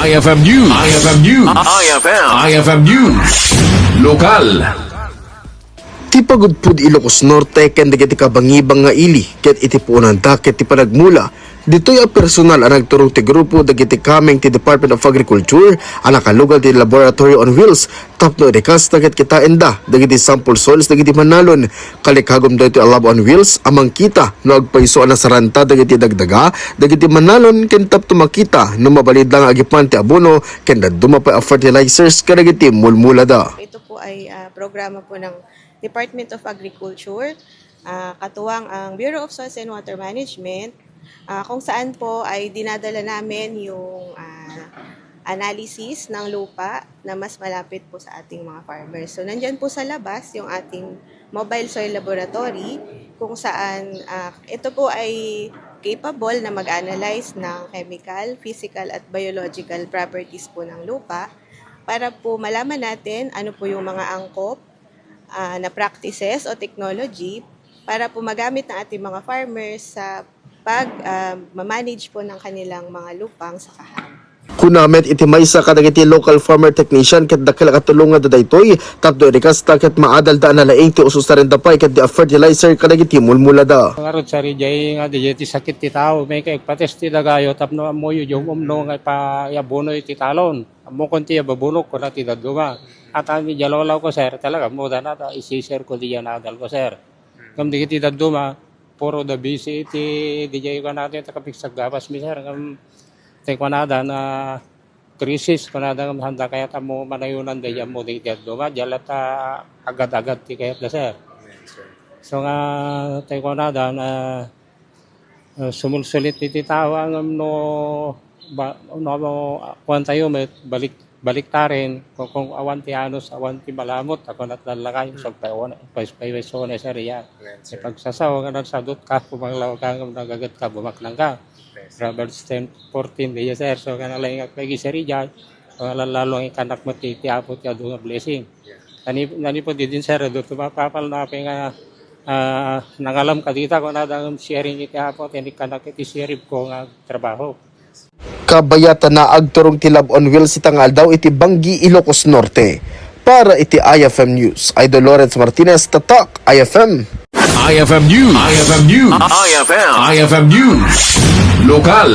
IFM News. IFM News. IFM News. Lokal. Ti pagudpud Ilocos Norte ken dagiti kabangibang nga ili ket iti puunan da ket ti panagmula ditoy a personal ang nagturong ti grupo dagiti kameng ti Department of Agriculture ang nakalugal ti Laboratory on Wheels tapno rekas ket kita enda dagiti sample soils dagiti manalon kalikagom da iti Lab on Wheels amang kita no agpaiso na saranta dagiti dagdaga dagiti manalon ken tapto makita no mabalid lang agipan ti abono ken daduma pa a fertilizers kadagiti mulmula da. Ito po ay programa po ng Department of Agriculture, katuwang ang Bureau of Soils and Water Management, kung saan po ay dinadala namin yung analysis ng lupa na mas malapit po sa ating mga farmers. So nandyan po sa labas yung ating mobile soil laboratory kung saan ito po ay capable na mag-analyze ng chemical, physical at biological properties po ng lupa para po malaman natin ano po yung mga angkop na practices o technology para po magamit ng ating mga farmers sa pag-manage po ng kanilang mga lupang sakahan. Kunamet iti maysa kadagiti local farmer technician ket dakkel katulungan da daytoy tapno rekas ket maadal da na laing ti usos ta ren dapay ket di fertilizer kadagiti mulmula da. Ngarod sa rijay nga di sakit ti tao may kay pates ti dagayo tapno amoyo yung umno nga pa yabono ti talon. Amo konti babunok ko na ti daduma. At ang jalolaw ko sir talaga mo da na isi-share ko di yan adal ko sir. Kam di ti daduma puro da busy ti DJ ko natin ta kapiksag gapas mi sir kam tay ko na na krisis ko na handa kaya mo manayunan da yan mo di daduma jalat agad-agad ti kayat da sir. So nga tay ko na sumulsulit ti tao ang no kuwan tayo may balik ta rin kung awan ti anos awan ti malamot ako natlalakay so paiweso na sa riyan pagsasaw nga nagsadot ka pumanglaw ka nagagat ka bumaklang ka Robert Stem 14 diya sir so kanalay nga pagi sa riyan lalo ang ikanak mo ti apot ka doon nga blessing nani po din sir do tumapapal na pa nga nangalam ka dita kung nadang sharing iti apot hindi kanak iti sheriff ko nga trabaho. Kabayatan na agturong ti Lab on Wheels itangal daw iti Banggi, Ilocos Norte. Para iti IFM News, Idol Lawrence Martinez, Tatak, IFM. IFM News. IFM News. IFM News. Lokal.